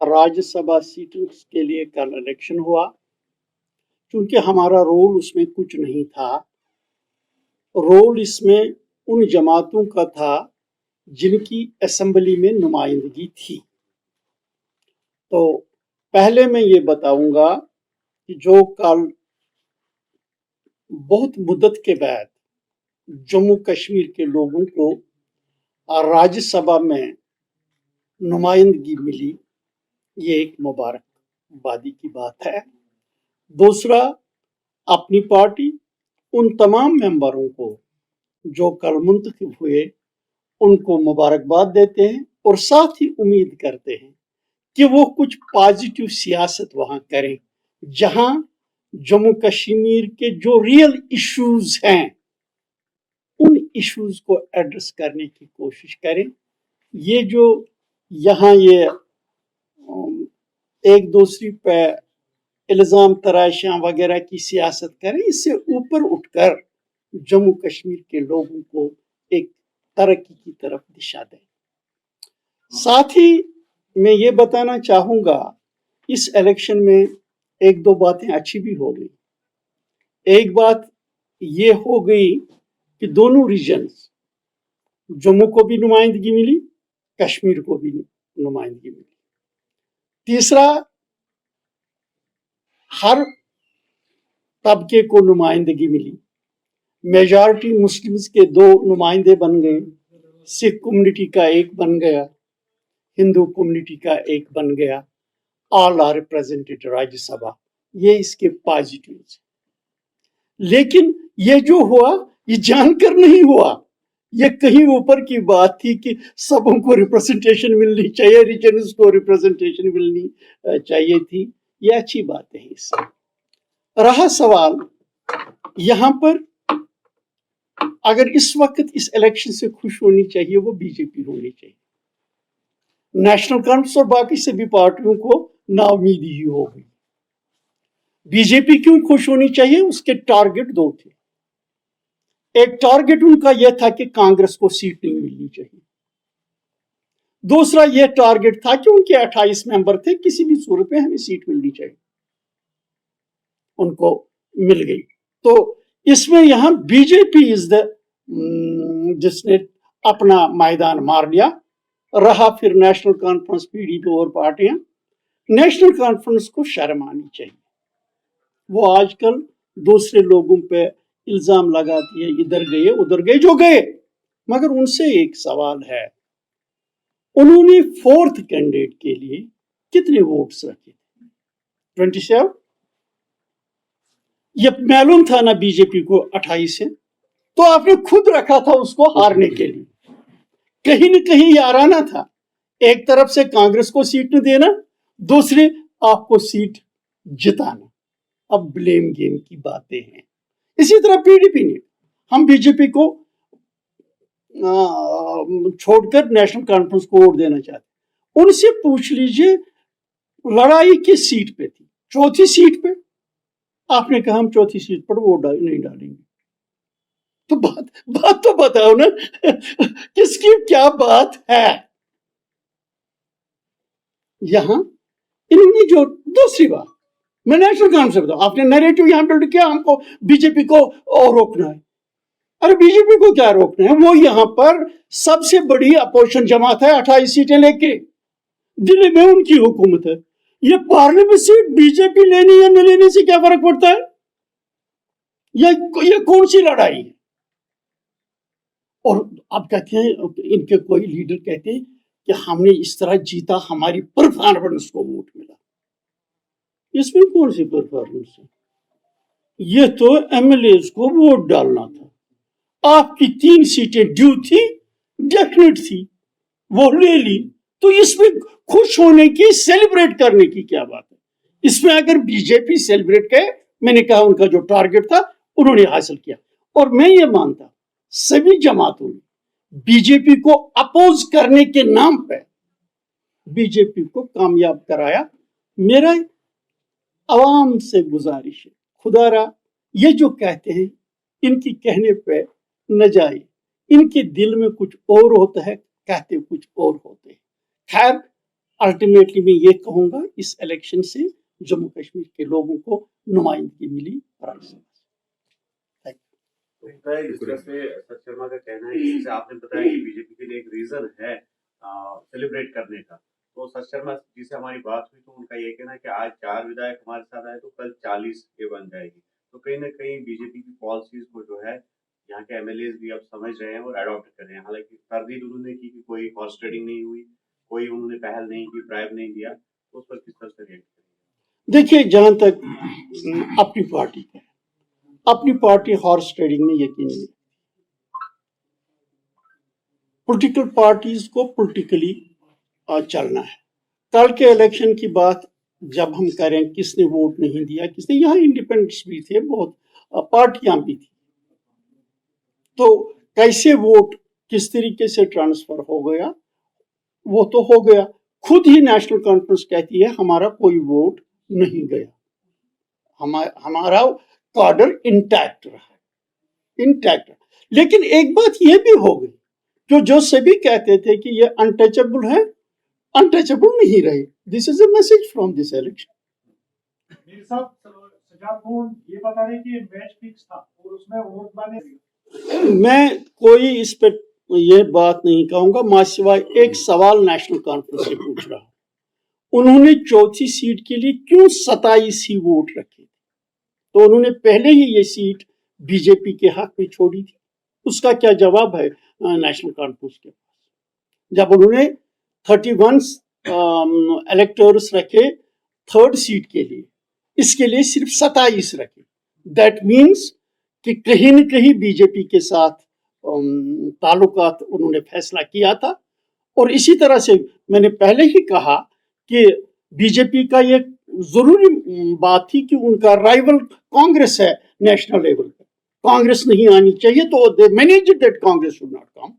राज्य सभा सीटों के लिए कल इलेक्शन हुआ। चूंकि हमारा रोल उसमें कुछ नहीं था, रोल इसमें उन जमातों का था जिनकी असेंबली में नुमाइंदगी थी। तो पहले मैं ये बताऊंगा कि जो कल बहुत मुद्दत के बाद जम्मू कश्मीर के लोगों को राज्यसभा में नुमाइंदगी मिली, ये एक मुबारकबादी की बात है। दूसरा, अपनी पार्टी उन तमाम मेंबरों को जो कल मुंतखब हुए उनको मुबारकबाद देते हैं और साथ ही उम्मीद करते हैं कि वो कुछ पॉजिटिव सियासत वहां करें, जहां जम्मू कश्मीर के जो रियल इश्यूज हैं उन इश्यूज को एड्रेस करने की कोशिश करें। ये जो यहाँ ये एक दूसरी पे इल्ज़ाम तराशियां वगैरह की सियासत करें, इससे ऊपर उठकर जम्मू कश्मीर के लोगों को एक तरक्की की तरफ दिशा दें। साथ ही मैं ये बताना चाहूँगा, इस इलेक्शन में एक दो बातें अच्छी भी हो गई। एक बात ये हो गई कि दोनों रीजन्स, जम्मू को भी नुमाइंदगी मिली, कश्मीर को भी नुमाइंदगी मिली। तीसरा, हर तबके को नुमाइंदगी मिली। मेजॉरिटी मुस्लिम्स के 2 नुमाइंदे बन गए, सिख कम्युनिटी का एक बन गया, हिंदू कम्युनिटी का एक बन गया। All are represented Rajya Sabha. ये इसके पॉजिटिव्स। लेकिन ये जो हुआ ये जानकर नहीं हुआ, ये कहीं ऊपर की बात थी कि सबों को रिप्रेजेंटेशन मिलनी चाहिए, रीजन्स को रिप्रेजेंटेशन मिलनी चाहिए थी। ये अच्छी बात है। इससे रहा सवाल यहाँ पर, अगर इस वक्त इस इलेक्शन से खुश होनी चाहिए वो बीजेपी होनी चाहिए। नेशनल कॉन्फ्रेंस और बाकी सभी पार्टियों को नाउमीदी ही हो गई। बीजेपी क्यों खुश होनी चाहिए? उसके टारगेट 2 थे। एक टारगेट उनका यह था कि कांग्रेस को सीट नहीं मिलनी चाहिए। दूसरा यह टारगेट था कि उनके 28 मेंबर थे, किसी भी सूरत में हमें सीट मिलनी चाहिए। उनको मिल गई। तो इसमें यहां बीजेपी जिसने अपना मैदान मार लिया। रहा फिर नेशनल कॉन्फ्रेंस, पीडीपी और पार्टियां। नेशनल कॉन्फ्रेंस को शर्म आनी चाहिए। वो आजकल दूसरे लोगों पे इल्जाम लगाती है, इधर गए उधर गए, जो गए। मगर उनसे एक सवाल है, उन्होंने 4th कैंडिडेट के लिए कितने वोट्स रखे? 27। ये मालूम था ना बीजेपी को 28 है, तो आपने खुद रखा था उसको हारने के लिए। कहीं न कहीं याराना था, एक तरफ से कांग्रेस को सीट न देना, दूसरे आपको सीट जिताना। अब ब्लेम गेम की बातें हैं। इसी तरह पीडीपी ने, हम बीजेपी को छोड़कर नेशनल कॉन्फ्रेंस को वोट देना चाहते। उनसे पूछ लीजिए, लड़ाई किस सीट पे थी? 4थी सीट पे। आपने कहा हम 4थी सीट पर वोट नहीं डालेंगे। तो बात तो बताओ ना किसकी क्या बात है? यहां इन्होंने जो दूसरी बात, मैं नेशनल कॉन्फ्रेंस से बताऊं, आपने नैरेटिव यहां बिल्ड किया हमको बीजेपी को और रोकना है। अरे बीजेपी को क्या रोकना है? वो यहां पर सबसे बड़ी अपोजिशन जमात है, 28 सीटें लेके। दिल्ली में उनकी हुकूमत है। ये पार्लियामेंट सीट बीजेपी लेनी या न लेने से क्या फर्क पड़ता है? ये कौन सी लड़ाई है? और अब कहते हैं, इनके कोई लीडर कहते हैं कि हमने इस तरह जीता, हमारी परफॉर्मेंस को वोट मिला। इसमें कौन सी परफॉर्मेंस है? ये तो एमएलए को वोट डालना था। आपकी 3 सीटें ड्यू थी, डेफिनेट थी, वो ले ली। तो इसमें खुश होने की, सेलिब्रेट करने की क्या बात है? इसमें अगर बीजेपी सेलिब्रेट करे, मैंने कहा उनका जो टारगेट था उन्होंने हासिल किया। और मैं ये मानता, सभी जमातों ने बीजेपी को अपोज करने के नाम पे बीजेपी को कामयाब कराया। मेरा आवाम से गुजारिश है, खुदारा ये जो कहते हैं इनकी कहने पे न जाए। इनके दिल में कुछ और होता है, कहते कुछ और होते हैं। खैर, अल्टीमेटली मैं ये कहूँगा इस इलेक्शन से जम्मू कश्मीर के लोगों को नुमाइंदगी मिली राज्यसभा से। लगता है इस तरह से सर शर्मा का कहना है कि जैसे आपने बताया कि बीजेपी के लिए एक रीजन है सेलिब्रेट करने का, तो सर शर्मा जी से हमारी बात हुई तो उनका ये कहना है कि आज 4 विधायक हमारे साथ आए तो कल 40 ये बन जाएगी। तो कहीं ना कहीं बीजेपी की पॉलिसीज को जो है यहाँ के एमएलए भी अब समझ रहे हैं और अडॉप्ट कर रहे हैं। हालांकि तरदीद उन्होंने की कि कोई हॉर्स ट्रेडिंग नहीं हुई, कोई उन्होंने पहल नहीं की, ब्राइब नहीं दिया, तो उस पर किस तरह से रिएक्ट करेंगे? देखिए, जहां तक अपनी पार्टी हॉर्स ट्रेडिंग में यकीन नहीं। पॉलिटिकल पार्टीज को पॉलिटिकली चलना है। कल के इलेक्शन की बात जब हम करें किसने वोट नहीं दिया, किसने, यहाँ इंडिपेंडेंट्स भी थे, बहुत पार्टियां भी थी, तो कैसे वोट किस तरीके से ट्रांसफर हो गया वो तो हो गया। खुद ही नेशनल कॉन्फ्रेंस कहती है हमारा कोई वोट नहीं गया, हमारा कार्डर इंटैक्ट रहा। लेकिन एक बात ये भी हो गई, जो सभी कहते थे कि ये अनटचेबल है, अनटचेबल नहीं रहे। This is a message from this election. मेरे साथ सजाद खान ये बता रहे कि मैच फिक्स था और उसमें वोट माने। मैं कोई इस पे ये बात नहीं कहूंगा, मां सिवाय एक सवाल नेशनल कॉन्फ्रेंस से पूछ रहा हूं, उन्होंने चौथी सीट के लिए क्यों 27 ही वोट रखे? तो उन्होंने पहले ही ये सीट बीजेपी के हक में छोड़ी थी। उसका क्या जवाब है नेशनल कॉन्फ्रेंस के पास? जब उन्होंने 31 इलेक्टर्स रखे थर्ड सीट के लिए, इसके लिए सिर्फ 27 रखे। दैट मीन्स कि कहीं न कहीं बीजेपी के साथ ताल्लुकात उन्होंने फैसला किया था। और इसी तरह से मैंने पहले ही कहा कि बीजेपी का ये जरूरी बात थी कि उनका राइवल कांग्रेस है नेशनल लेवल पे, कांग्रेस नहीं आनी चाहिए, तो they manage that Congress should not come.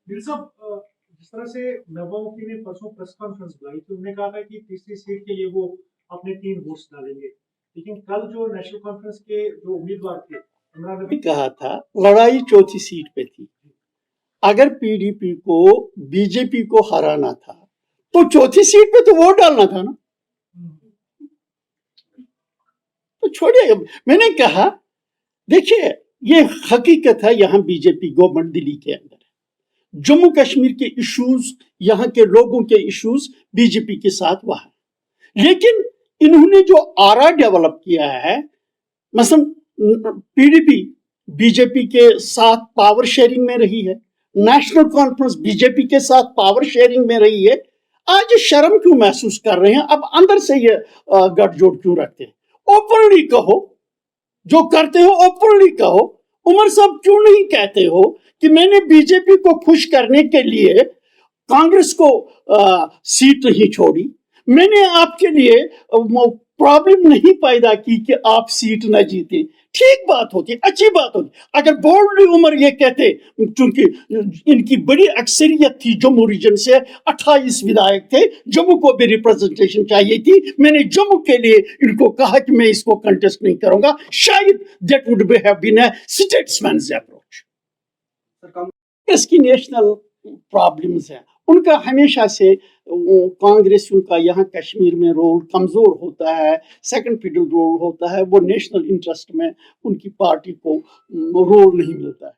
जिस तरह से महबूबा मुफ्ती ने परसों प्रेस कॉन्फ्रेंस बुलाई थी, उन्होंने कहा था कि तीसरी सीट के लिए वो अपने 3 वोट्स डालेंगे, लेकिन कल जो नेशनल कॉन्फ्रेंस के जो उम्मीदवार थे, इमरान नबी कहा था लड़ाई चौथी सीट पे थी। अगर पीडीपी को बीजेपी को हराना था तो चौथी सीट पे तो वोट डालना था ना। तो छोड़िए, मैंने कहा देखिए ये हकीकत है, यहाँ बीजेपी गवर्नमेंट दिल्ली के अंदर है, जम्मू कश्मीर के इश्यूज, यहाँ के लोगों के इश्यूज बीजेपी के साथ वहां, लेकिन इन्होंने जो आरा डेवलप किया है, मसलन पीडीपी बीजेपी के साथ पावर शेयरिंग में रही है, नेशनल कॉन्फ्रेंस बीजेपी के साथ पावर शेयरिंग में रही है। आज शर्म क्यों महसूस कर रहे हैं? अब अंदर से ये गठजोड़ क्यों रखते हैं? ओपनली कहो, जो करते हो ओपनली कहो। उमर साहब क्यों नहीं कहते हो कि मैंने बीजेपी को खुश करने के लिए कांग्रेस को सीट नहीं छोड़ी, मैंने आपके लिए प्रॉब्लम नहीं पैदा की कि आप सीट न जीते। ठीक बात होती, अच्छी बात होती अगर बोल्डली उमर ये कहते, क्योंकि इनकी बड़ी अक्सरियत थी, जम्मू रीजन से 28 विधायक थे, जम्मू को भी रिप्रेजेंटेशन चाहिए थी, मैंने जम्मू के लिए इनको कहा कि मैं इसको कंटेस्ट नहीं करूंगा, शायद that would have been a statesman's approach. इसकी नेशनल प्रॉब्लम्स हैं, उनका हमेशा से कांग्रेसियों का यहाँ कश्मीर में रोल कमजोर होता है, सेकंड फिडल रोल होता है, वो नेशनल इंटरेस्ट में उनकी पार्टी को रोल नहीं मिलता है।